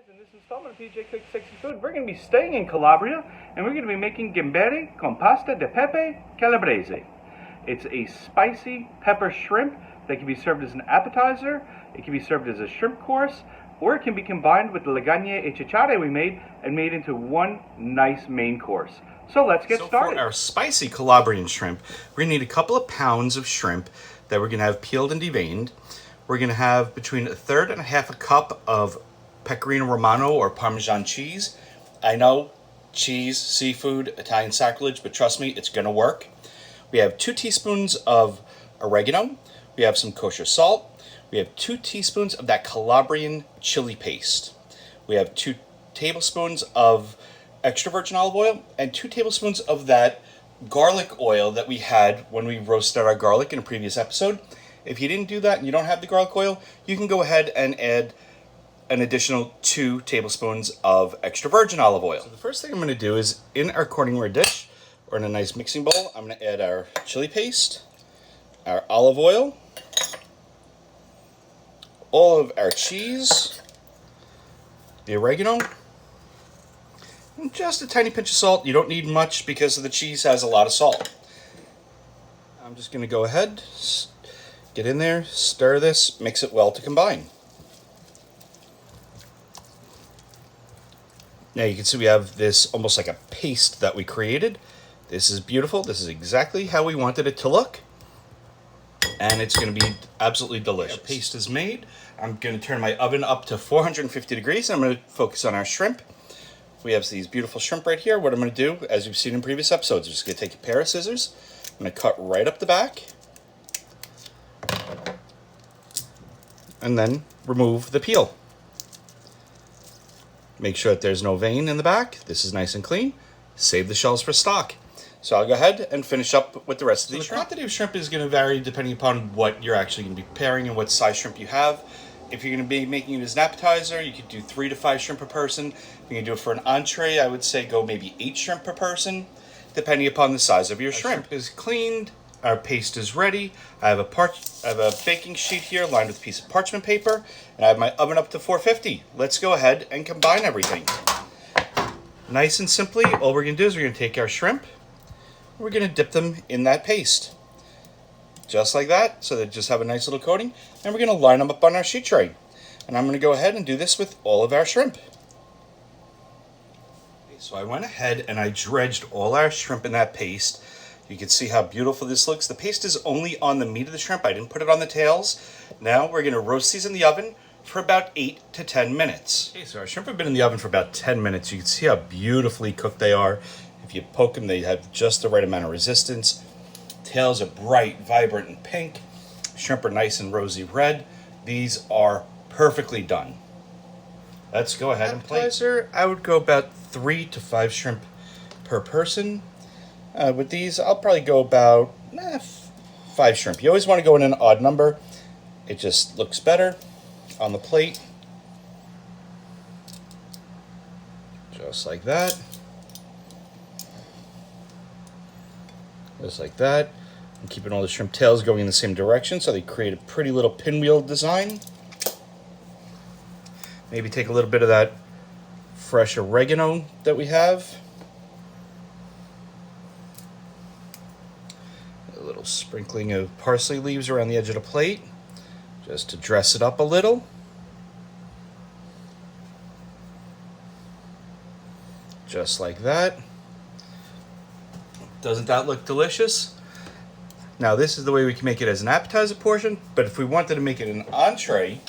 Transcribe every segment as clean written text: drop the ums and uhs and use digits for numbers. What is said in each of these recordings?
In this installment of PJ Cooks Sexy Food, we're going to be staying in Calabria, and we're going to be making Gamberi con pasta de Pepe Calabrese. It's a spicy pepper shrimp that can be served as an appetizer, it can be served as a shrimp course, or it can be combined with the lasagne e cicciare we made and made into one nice main course. So let's get started. For our spicy Calabrian shrimp, we're going to need a couple of pounds of shrimp that we're going to have peeled and deveined. We're going to have between a third and a half a cup of Pecorino Romano or Parmesan cheese. I know, cheese, seafood, Italian sacrilege, but trust me, it's going to work. We have 2 teaspoons of oregano. We have some kosher salt. We have 2 teaspoons of that Calabrian chili paste. We have 2 tablespoons of extra virgin olive oil and 2 tablespoons of that garlic oil that we had when we roasted our garlic in a previous episode. If you didn't do that and you don't have the garlic oil, you can go ahead and add an additional 2 tablespoons of extra virgin olive oil. So the first thing I'm going to do is, in our cordonware dish, or in a nice mixing bowl, I'm going to add our chili paste, our olive oil, all of our cheese, the oregano, and just a tiny pinch of salt. You don't need much because the cheese has a lot of salt. I'm just going to go ahead, get in there, stir this, mix it well to combine. Now you can see we have this almost like a paste that we created. This is beautiful. This is exactly how we wanted it to look. And it's going to be absolutely delicious. Our paste is made. I'm going to turn my oven up to 450 degrees. I'm going to focus on our shrimp. We have these beautiful shrimp right here. What I'm going to do, as you've seen in previous episodes, I'm just going to take a pair of scissors. I'm going to cut right up the back. And then remove the peel. Make sure that there's no vein in the back. This is nice and clean. Save the shells for stock. So I'll go ahead and finish up with the rest of these shrimp. The quantity of shrimp is going to vary depending upon what you're actually going to be preparing and what size shrimp you have. If you're going to be making it as an appetizer, you could do 3 to 5 shrimp per person. If you're going to do it for an entree, I would say go maybe 8 shrimp per person, depending upon the size of your shrimp. Is cleaned. Our paste is ready. I have a baking sheet here lined with a piece of parchment paper, and I have my oven up to 450. Let's go ahead and combine everything. Nice and simply, all we're going to do is we're going to take our shrimp, we're going to dip them in that paste. Just like that, so they just have a nice little coating, and we're going to line them up on our sheet tray. And I'm going to go ahead and do this with all of our shrimp. So I went ahead and I dredged all our shrimp in that paste. You can see how beautiful this looks. The paste is only on the meat of the shrimp. I didn't put it on the tails. Now we're going to roast these in the oven for about 8 to 10 minutes. Okay, so our shrimp have been in the oven for about 10 minutes. You can see how beautifully cooked they are. If you poke them, they have just the right amount of resistance. Tails are bright, vibrant, and pink. Shrimp are nice and rosy red. These are perfectly done. Let's go ahead and plate. I would go about 3 to 5 shrimp per person. With these, I'll probably go about 5 shrimp. You always want to go in an odd number. It just looks better on the plate. Just like that. Just like that. I'm keeping all the shrimp tails going in the same direction so they create a pretty little pinwheel design. Maybe take a little bit of that fresh oregano that we have. Sprinkling of parsley leaves around the edge of the plate just to dress it up a little. Just like that. Doesn't that look delicious? Now this is the way we can make it as an appetizer portion, but if we wanted to make it an entree,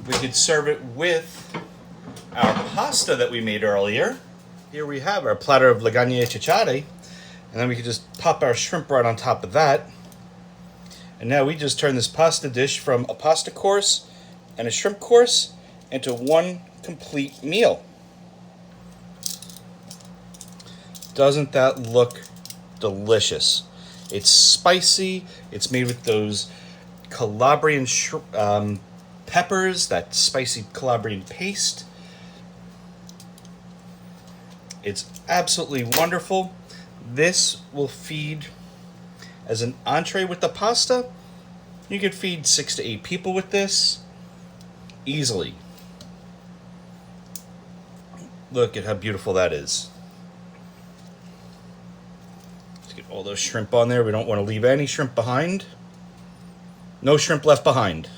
we could serve it with our pasta that we made earlier. Here we have our platter of lasagne e cicciare. And then we can just pop our shrimp right on top of that. And now we just turn this pasta dish from a pasta course and a shrimp course into one complete meal. Doesn't that look delicious? It's spicy. It's made with those Calabrian peppers, that spicy Calabrian paste. It's absolutely wonderful. This will feed as an entree with the pasta. You could feed 6 to 8 people with this easily. Look at how beautiful that is. Let's get all those shrimp on there. We don't want to leave any shrimp behind. No shrimp left behind.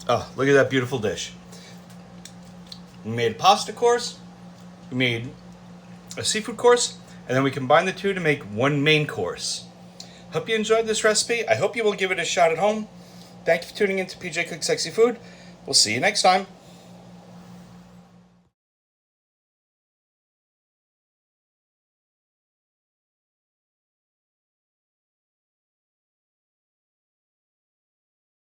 Oh, look at that beautiful dish. We made a pasta course, we made a seafood course, and then we combined the two to make one main course. Hope you enjoyed this recipe. I hope you will give it a shot at home. Thank you for tuning in to PJ Cooks Sexy Food. We'll see you next time.